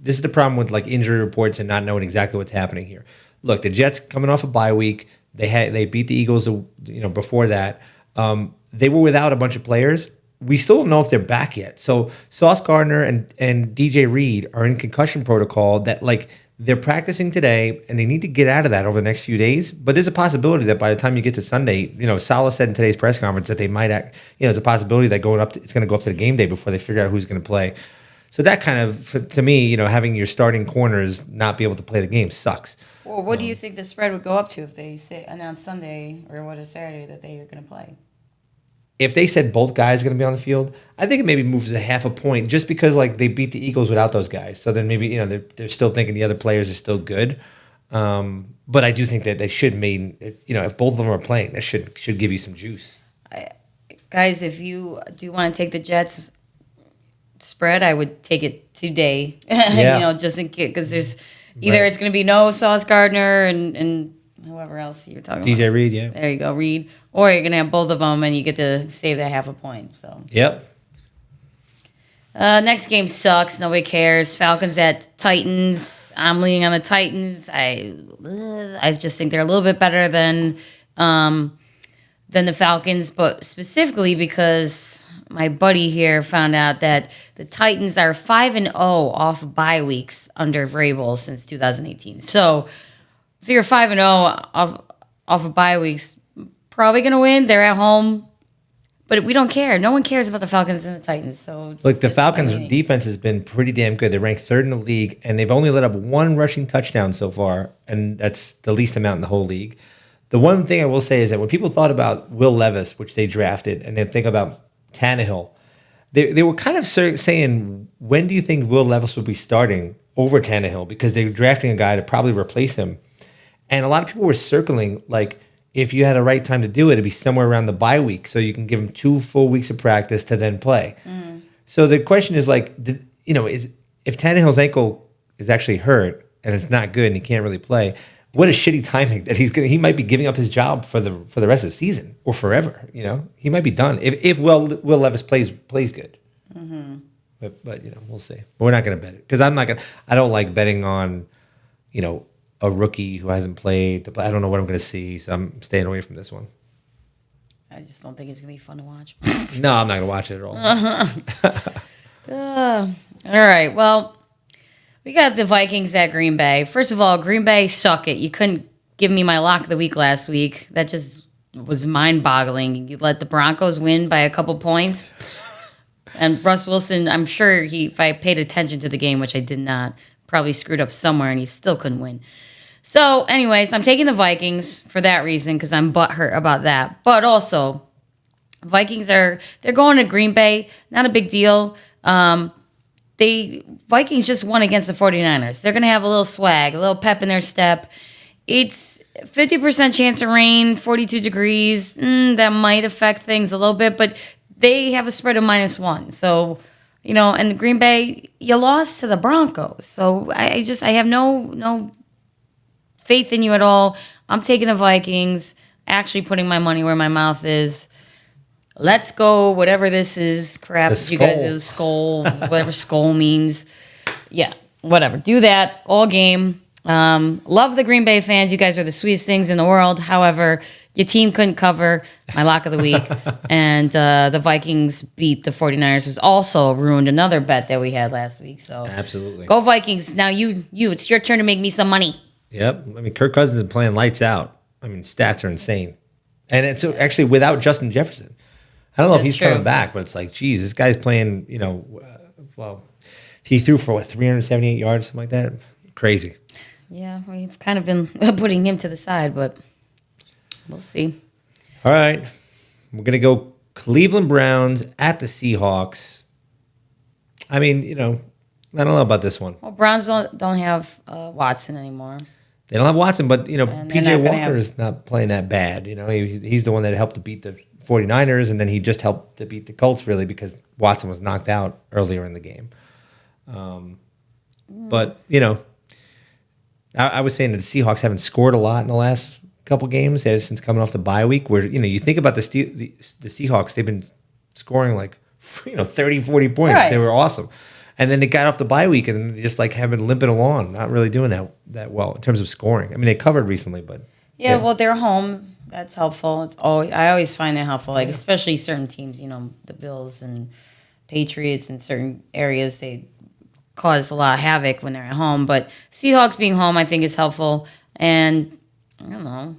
this is the problem with like injury reports and not knowing exactly what's happening here. Look, the Jets coming off a bye week. They beat the Eagles. Before that, they were without a bunch of players. We still don't know if they're back yet. So Sauce Gardner and DJ Reed are in concussion protocol. That like they're practicing today, and they need to get out of that over the next few days. But there's a possibility that by the time you get to Sunday, Saleh said in today's press conference that they might act. There's a possibility that it's going to go up to the game day before they figure out who's going to play. So that kind of, to me, having your starting corners not be able to play the game sucks. Well, what do you think the spread would go up to if they announce Sunday or Saturday that they are going to play? If they said both guys are going to be on the field, I think it maybe moves a half a point just because like they beat the Eagles without those guys. So then maybe they're still thinking the other players are still good. But I do think that they should mean if both of them are playing, that should give you some juice. Guys, if you do want to take the Jets spread, I would take it today. Just in case, because there's either it's going to be no Sauce Gardner and whoever else you're talking about. DJ Reed, yeah. There you go, Reed. Or you're going to have both of them, and you get to save that half a point. So. Yep. Next game sucks. Nobody cares. Falcons at Titans. I'm leaning on the Titans. I just think they're a little bit better than the Falcons, but specifically because my buddy here found out that the Titans are 5-0 off bye weeks under Vrabel since 2018. So if you're 5-0 off of bye weeks, probably going to win. They're at home. But we don't care. No one cares about the Falcons and the Titans. So look, the Falcons' defense has been pretty damn good. They're ranked 3rd in the league, and they've only let up 1 rushing touchdown so far, and that's the least amount in the whole league. The one thing I will say is that when people thought about Will Levis, which they drafted, and they think about Tannehill, they were kind of saying, when do you think Will Levis will be starting over Tannehill? Because they were drafting a guy to probably replace him. And a lot of people were circling, like, if you had a right time to do it, it'd be somewhere around the bye week, so you can give him 2 full weeks of practice to then play. Mm. So the question is like, is if Tannehill's ankle is actually hurt and it's not good and he can't really play, what a shitty timing that he might be giving up his job for the rest of the season or forever. He might be done if Will Levis plays good. Mm-hmm. But we'll see. But we're not going to bet it because I don't like betting on a rookie who hasn't played. I don't know what I'm going to see, so I'm staying away from this one. I just don't think it's going to be fun to watch. No, I'm not going to watch it at all. All right, well, we got the Vikings at Green Bay. First of all, Green Bay, suck it. You couldn't give me my lock of the week last week. That just was mind-boggling. You let the Broncos win by a couple points. And Russ Wilson, I'm sure if I paid attention to the game, which I did not, probably screwed up somewhere and he still couldn't win. So, anyways, I'm taking the Vikings for that reason because I'm butthurt about that. But also, they're going to Green Bay. Not a big deal. Vikings just won against the 49ers. They're going to have a little swag, a little pep in their step. It's 50% chance of rain, 42 degrees. That might affect things a little bit, but they have a spread of -1. So, and the Green Bay, you lost to the Broncos. So I have no faith in you at all. I'm taking the Vikings, actually putting my money where my mouth is. Let's go, whatever this is, crap. You guys do the skull, whatever skull means. Yeah, whatever. Do that all game. Love the Green Bay fans. You guys are the sweetest things in the world. However, your team couldn't cover my lock of the week. And the Vikings beat the 49ers, was also ruined another bet that we had last week. So absolutely. Go Vikings. Now it's your turn to make me some money. Yep. I mean, Kirk Cousins is playing lights out. I mean, stats are insane. And it's actually without Justin Jefferson. I don't know if he's coming back, but it's like, geez, this guy's playing, he threw for 378 yards, something like that. Crazy. Yeah, we've kind of been putting him to the side, but we'll see. All right. We're going to go Cleveland Browns at the Seahawks. I mean, I don't know about this one. Well, Browns don't have Watson anymore. They don't have Watson, but, P.J. Walker is not playing that bad. He's the one that helped to beat the 49ers, and then he just helped to beat the Colts, really, because Watson was knocked out earlier in the game. But, I was saying that the Seahawks haven't scored a lot in the last couple games since coming off the bye week, where, you think about the Seahawks, they've been scoring like, 30, 40 points. Right. They were awesome. And then they got off the bye week and they just like have been limping along, not really doing that well in terms of scoring. I mean, they covered recently, but yeah. Well, they're home. That's helpful. I always find it helpful, especially certain teams. The Bills and Patriots in certain areas, they cause a lot of havoc when they're at home. But Seahawks being home, I think, is helpful. And I don't know.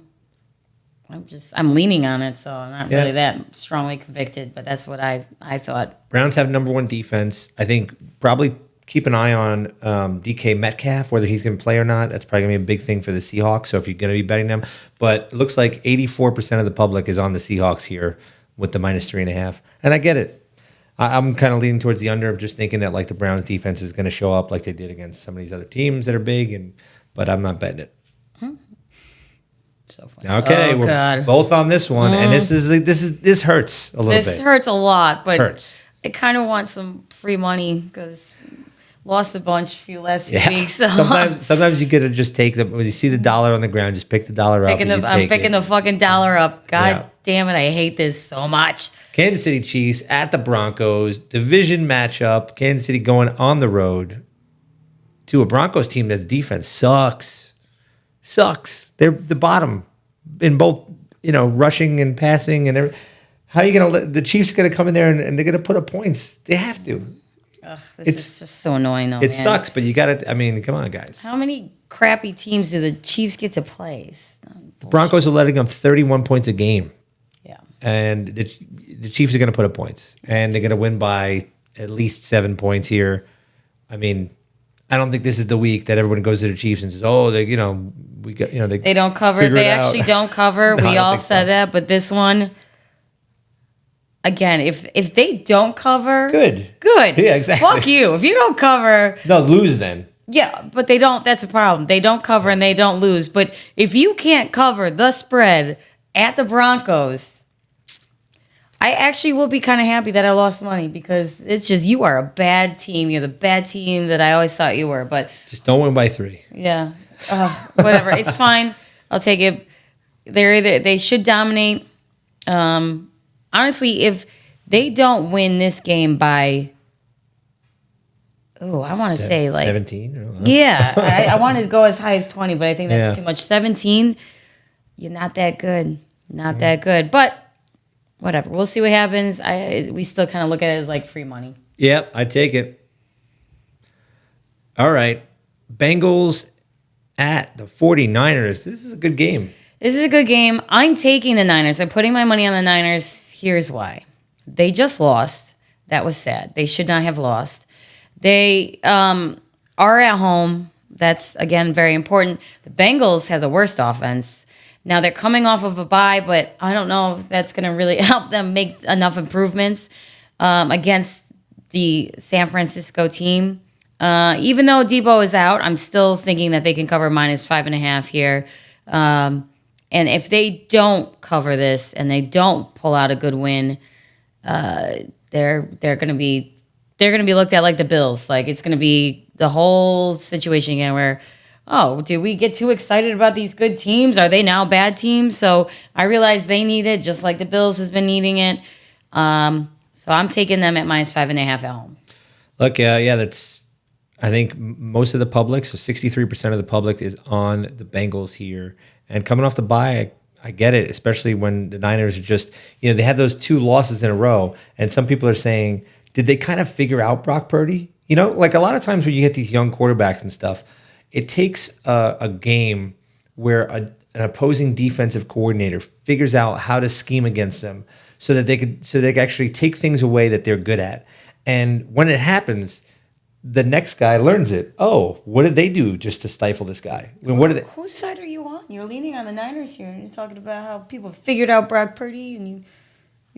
I'm leaning on it, so I'm not really that strongly convicted, but that's what I thought. Browns have number one defense. I think probably keep an eye on DK Metcalf, whether he's going to play or not. That's probably going to be a big thing for the Seahawks, so if you're going to be betting them. But it looks like 84% of the public is on the Seahawks here with the -3.5. And I get it. I'm kind of leaning towards the under, just thinking that like the Browns defense is going to show up like they did against some of these other teams that are big, but I'm not betting it. So funny. Okay, we're both on this one, and this hurts a little bit. This hurts a lot, but I kind of want some free money because lost a bunch last few weeks. So. Sometimes you gotta just take them when you see the dollar on the ground, just pick the dollar up. I'm picking the fucking dollar up. God damn it, I hate this so much. Kansas City Chiefs at the Broncos, division matchup. Kansas City going on the road to a Broncos team that's defense sucks. They're the bottom in both, rushing and passing and everything. How are you going to let the Chiefs going to come in there and they're going to put up points? They have to. This is just so annoying, though. It sucks, but you got to. I mean, come on, guys. How many crappy teams do the Chiefs get to play? The Broncos are letting them 31 points a game. Yeah, and the Chiefs are going to put up points, and they're going to win by at least 7 points here. I mean, I don't think this is the week that everyone goes to the Chiefs and says, "Oh, they don't cover. They actually don't cover." We all said that, but this one, again, if they don't cover, good, yeah, exactly. Fuck you. If you don't cover, no, lose then. Yeah, but they don't. That's a problem. They don't cover and they don't lose. But if you can't cover the spread at the Broncos, I actually will be kind of happy that I lost money because it's just you are a bad team. You're the bad team that I always thought you were. But just don't win by 3. Yeah, whatever. It's fine. I'll take it. They should dominate. Honestly, if they don't win this game by Oh, I want to say like 17. Yeah, I wanted to go as high as 20, but I think that's too much. 17, you're not that good. Not that good. But whatever. We'll see what happens. We still kind of look at it as like free money. Yep, I take it. All right. Bengals at the 49ers. This is a good game. This is a good game. I'm taking the Niners. I'm putting my money on the Niners. Here's why. They just lost. That was sad. They should not have lost. They are at home. That's, again, very important. The Bengals have the worst offense. Now, they're coming off of a bye, but I don't know if that's going to really help them make enough improvements against the San Francisco team. Even though Debo is out, I'm still thinking that they can cover -5.5 here. And if they don't cover this and they don't pull out a good win, they're going to be looked at like the Bills. Like it's going to be the whole situation again where, oh, did we get too excited about these good teams? Are they now bad teams? So I realize they need it just like the Bills has been needing it. So I'm taking them at -5.5 at home. Look, that's. I think most of the public, so 63% of the public is on the Bengals here. And coming off the bye, I get it, especially when the Niners are just, they have those 2 losses in a row. And some people are saying, did they kind of figure out Brock Purdy? Like a lot of times when you get these young quarterbacks and stuff, it takes a game where an opposing defensive coordinator figures out how to scheme against them so that they can actually take things away that they're good at. And when it happens, the next guy learns it. Oh, what did they do just to stifle this guy? I mean, Whose side are you on? You're leaning on the Niners here, and you're talking about how people figured out Brock Purdy, and you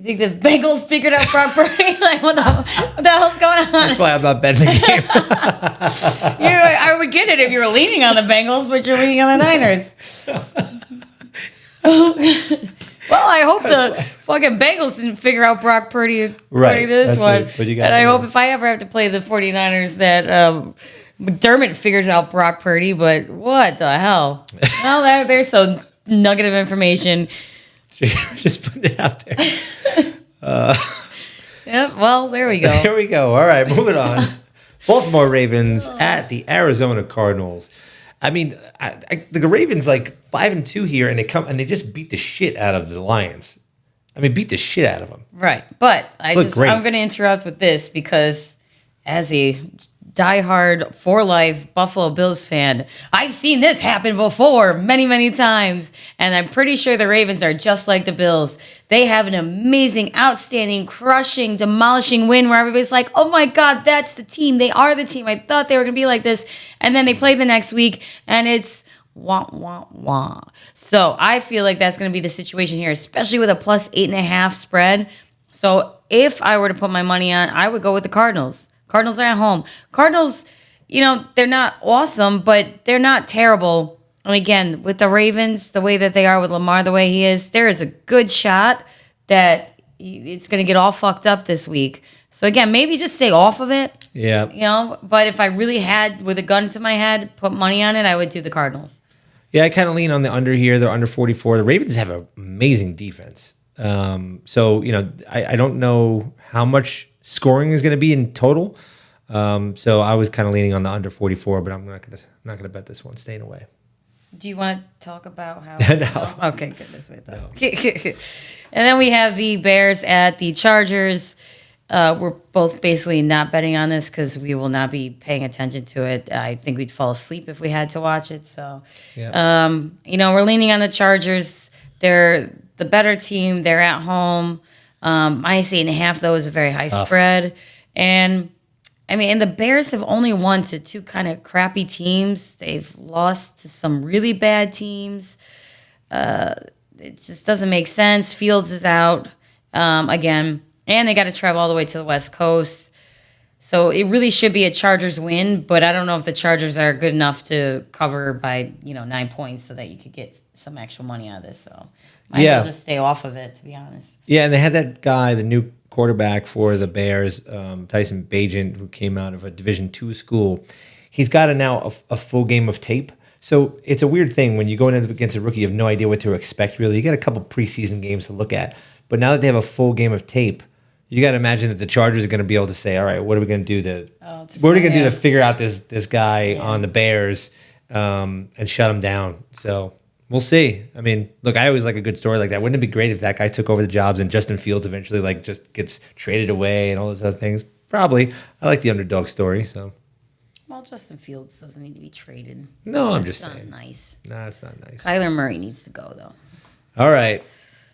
think the Bengals figured out Brock Purdy? Like, what the hell's going on? That's why I'm not betting the game. I would get it if you were leaning on the Bengals, but you're leaning on the Niners. Well, I hope the fucking Bengals didn't figure out Brock Purdy this one. And I hope if I ever have to play the 49ers that McDermott figures out Brock Purdy, but what the hell? Well, there's some nugget of information. Just putting it out there. Yep, well, there we go. There we go. All right, moving on. Baltimore Ravens at the Arizona Cardinals. I mean, the Ravens like 5-2 here, and they just beat the shit out of the Lions. I mean, beat the shit out of them. Right, but I'm going to interrupt with this because as a diehard for life Buffalo Bills fan, I've seen this happen before many, many times, and I'm pretty sure the Ravens are just like the Bills. They have an amazing, outstanding, crushing, demolishing win where everybody's like, oh my God, that's the team. They are the team. I thought they were going to be like this. And then they play the next week, and it's wah, wah, wah. So I feel like that's going to be the situation here, especially with a +8.5 spread. So if I were to put my money on, I would go with the Cardinals. Cardinals are at home. Cardinals, they're not awesome, but they're not terrible. And again, with the Ravens, the way that they are with Lamar, the way he is, there is a good shot that it's going to get all fucked up this week. So again, maybe just stay off of it. Yeah. But if I really had, with a gun to my head, put money on it, I would do the Cardinals. Yeah, I kind of lean on the under here. They're under 44. The Ravens have an amazing defense. So, I don't know how much scoring is going to be in total. So I was kind of leaning on the under 44, but I'm not going to bet this one. Staying away. Do you want to talk about how? No. Okay, good. That's what I thought. No. And then we have the Bears at the Chargers. We're both basically not betting on this because we will not be paying attention to it. I think we'd fall asleep if we had to watch it. So, we're leaning on the Chargers. They're the better team. They're at home. -8.5, though, is a very high spread. And and the Bears have only won to 2 kind of crappy teams. They've lost to some really bad teams. It just doesn't make sense. Fields is out again, and they got to travel all the way to the West Coast. So it really should be a Chargers win, but I don't know if the Chargers are good enough to cover by 9 points so that you could get some actual money out of this. So might as well just stay off of it, to be honest. Yeah, and they had that guy, the new quarterback for the Bears, Tyson Bagent, who came out of a Division II school. He's got now a full game of tape. So it's a weird thing when you go in against a rookie, you have no idea what to expect, really. You get a couple preseason games to look at. But now that they have a full game of tape, you got to imagine that the Chargers are going to be able to say, all right, what are we going to do what are we going to do to figure out this guy on the Bears and shut him down? So we'll see. I mean, look, I always like a good story like that. Wouldn't it be great if that guy took over the jobs and Justin Fields eventually like just gets traded away and all those other things? Probably. I like the underdog story. So. Well, Justin Fields doesn't need to be traded. No, I'm just saying. That's not nice. No, it's not nice. Kyler Murray needs to go, though. All right.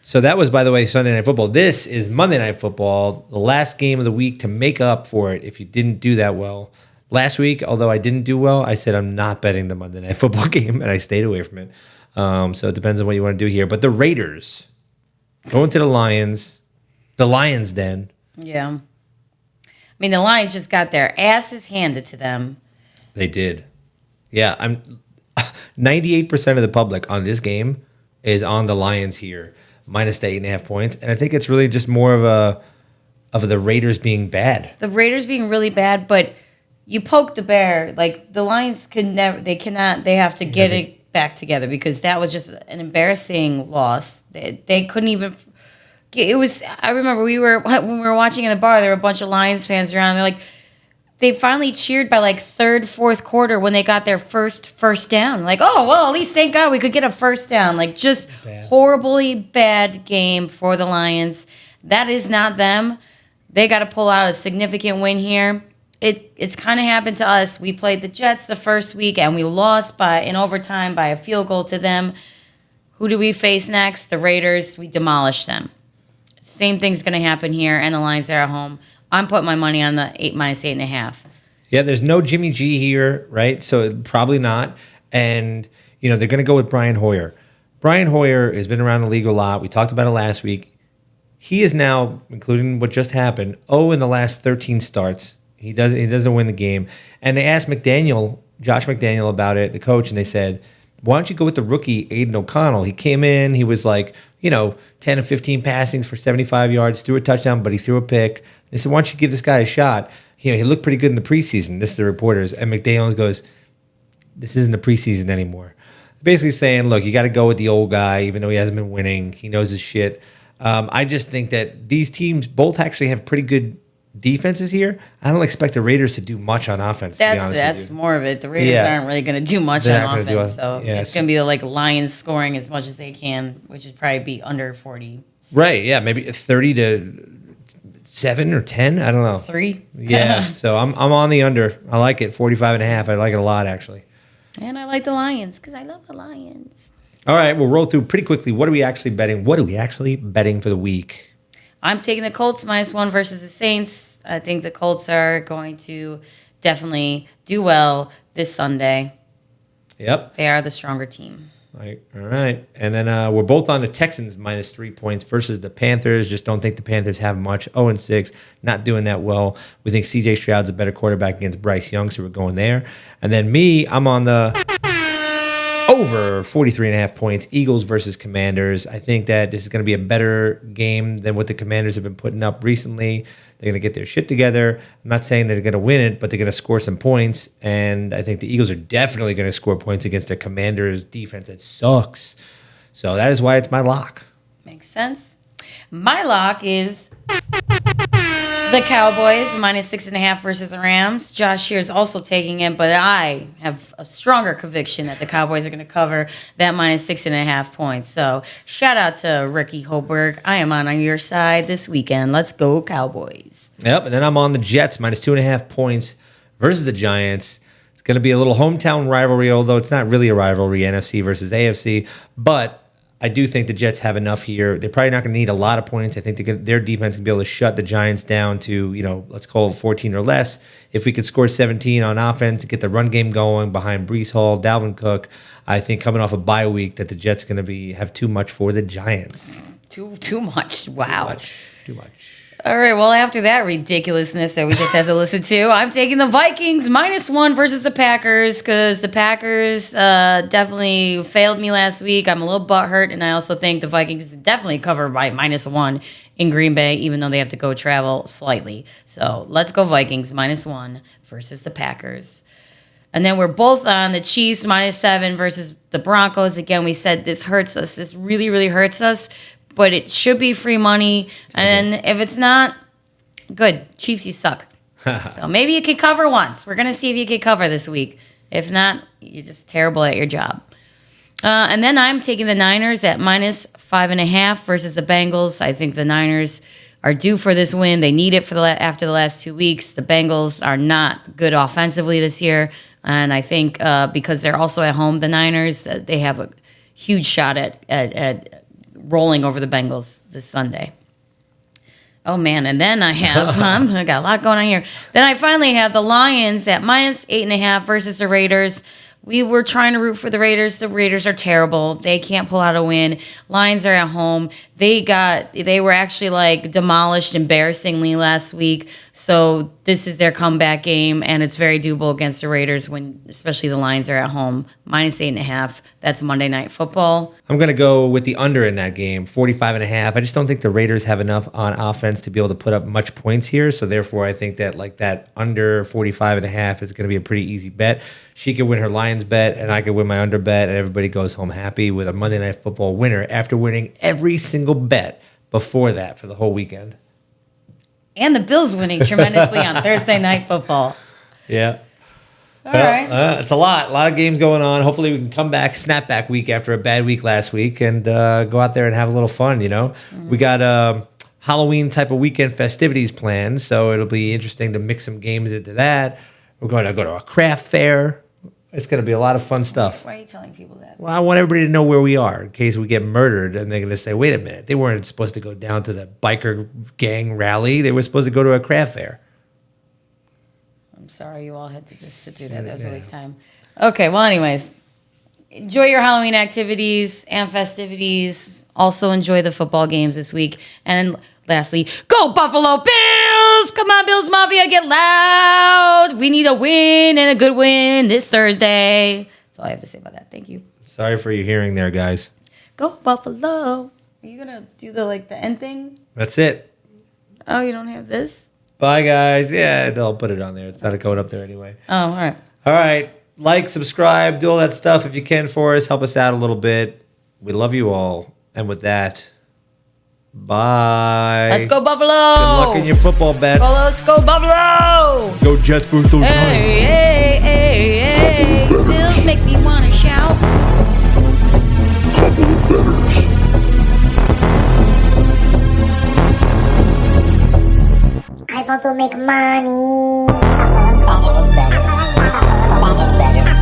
So that was, by the way, Sunday Night Football. This is Monday Night Football, the last game of the week to make up for it if you didn't do that well. Last week, although I didn't do well, I said I'm not betting the Monday Night Football game, and I stayed away from it. So it depends on what you want to do here. But the Raiders going to the Lions den. Yeah. I mean, the Lions just got their asses handed to them. They did. Yeah, I'm 98% of the public on this game is on the Lions here, minus the 8.5 points. And I think it's really just more of the Raiders being bad. The Raiders being really bad, but you poke the bear. Like, the Lions they have to get it back together because that was just an embarrassing loss. They couldn't even. It was. I remember when we were watching in the bar, there were a bunch of Lions fans around. They're like, they finally cheered by like third, fourth quarter when they got their first down. Like, oh well, at least thank God we could get a first down. Like, just horribly bad game for the Lions. That is not them. They got to pull out a significant win here. It's kind of happened to us. We played the Jets the first week and we lost in overtime by a field goal to them. Who do we face next? The Raiders. We demolished them. Same thing's going to happen here, and the Lions are at home. I'm putting my money on the minus 8.5. Yeah, there's no Jimmy G here, right? So probably not. And, they're going to go with Brian Hoyer. Brian Hoyer has been around the league a lot. We talked about it last week. He is now, including what just happened, 0 in the last 13 starts. He doesn't win the game. And they asked Josh McDaniel about it, the coach, and they said, why don't you go with the rookie, Aiden O'Connell? He came in, he was like, 10 or 15 passings for 75 yards, threw a touchdown, but he threw a pick. They said, why don't you give this guy a shot? He looked pretty good in the preseason. This is the reporters. And McDaniel goes, this isn't the preseason anymore. Basically saying, look, you got to go with the old guy, even though he hasn't been winning. He knows his shit. I just think that these teams both actually have pretty good defenses here. I don't expect the Raiders to do much on offense. That's more of it. The Raiders aren't really going to do much on offense. It's going to be like Lions scoring as much as they can, which would probably be under 40. Right, yeah, maybe 30 to 7 or 10. I don't know. 3. Yeah, so I'm on the under. I like it, 45.5. I like it a lot, actually. And I like the Lions because I love the Lions. All right, we'll roll through pretty quickly. What are we actually betting? What are we actually betting for the week? I'm taking the Colts -1 versus the Saints. I think the Colts are going to definitely do well this Sunday. Yep. They are the stronger team. All right. And then we're both on the Texans -3 points versus the Panthers. Just don't think the Panthers have much. 0-6, not doing that well. We think C.J. Stroud's a better quarterback against Bryce Young, so we're going there. And then I'm on the over 43.5 points, Eagles versus Commanders. I think that this is going to be a better game than what the Commanders have been putting up recently. They're going to get their shit together. I'm not saying they're going to win it, but they're going to score some points. And I think the Eagles are definitely going to score points against the Commanders' defense. It sucks. So that is why it's my lock. Makes sense. My lock is the Cowboys -6.5 versus the Rams. Josh here is also taking it, but I have a stronger conviction that the Cowboys are going to cover that -6.5 points. So shout out to Ricky Hoberg. I am on your side this weekend. Let's go Cowboys. Yep, and then I'm on the Jets -2.5 points versus the Giants. It's going to be a little hometown rivalry, although it's not really a rivalry, NFC versus AFC, but I do think the Jets have enough here. They're probably not going to need a lot of points. I think their defense can be able to shut the Giants down to, let's call it 14 or less. If we could score 17 on offense, get the run game going behind Breece Hall, Dalvin Cook, I think coming off a bye week that the Jets are going to have too much for the Giants. Too much. Wow. Too much. All right, well, after that ridiculousness that we just had to listen to, I'm taking the Vikings -1 versus the Packers because the Packers definitely failed me last week. I'm a little butthurt, and I also think the Vikings definitely cover by -1 in Green Bay, even though they have to go travel slightly. So let's go Vikings -1 versus the Packers. And then we're both on the Chiefs -7 versus the Broncos. Again, we said this hurts us. This really, really hurts us. But it should be free money. And if it's not, Good. Chiefs, you suck. So maybe you could cover once. We're going to see if you can cover this week. If not, you're just terrible at your job. And then I'm taking the Niners at -5.5 versus the Bengals. I think the Niners are due for this win. They need it for after the last 2 weeks. The Bengals are not good offensively this year. And I think because they're also at home, the Niners, they have a huge shot at rolling over the Bengals this Sunday. Oh, man. And then I have, I got a lot going on here. Then I finally have the Lions at -8.5 versus the Raiders. We were trying to root for the Raiders. The Raiders are terrible. They can't pull out a win. Lions are at home. They were actually like demolished embarrassingly last week. So this is their comeback game, and it's very doable against the Raiders when, especially the Lions are at home. -8.5. That's Monday Night Football. I'm going to go with the under in that game, 45.5. I just don't think the Raiders have enough on offense to be able to put up much points here. So therefore, I think that like that under 45.5 is going to be a pretty easy bet. She could win her Lions bet, and I could win my under bet, and everybody goes home happy with a Monday Night Football winner after winning every single bet before that for the whole weekend. And the Bills winning tremendously on Thursday Night Football. Yeah. All right. It's a lot of games going on. Hopefully we can come back, snap back week after a bad week last week, and go out there and have a little fun, you know. Mm-hmm. We got Halloween type of weekend festivities planned, so it'll be interesting to mix some games into that. We're going to go to a craft fair. It's going to be a lot of fun stuff. Why are you telling people that? Well, I want everybody to know where we are in case we get murdered and they're going to say, wait a minute, they weren't supposed to go down to the biker gang rally. They were supposed to go to a craft fair. I'm sorry you all had to just sit through that. That was a waste of time. Okay, well, anyways, enjoy your Halloween activities and festivities. Also enjoy the football games this week. And lastly, go Buffalo Bills! Come on, Bills Mafia, get loud! We need a win and a good win this Thursday. That's all I have to say about that. Thank you. Sorry for your hearing there, guys. Go Buffalo! Are you gonna do the end thing? That's it. Oh, you don't have this? Bye, guys. Yeah, they'll put it on there. It's not going up there anyway. Oh, all right. All right. Like, subscribe, do all that stuff if you can for us. Help us out a little bit. We love you all. And with that, bye. Let's go Buffalo! Good luck in your football bets. Let's go Buffalo! Let's go Jets versus those Giants. Hey, hey, hey, hey. Bills make me want to shout. Couple of bettors. I want to make money. Couple of bettors. Couple of bettors.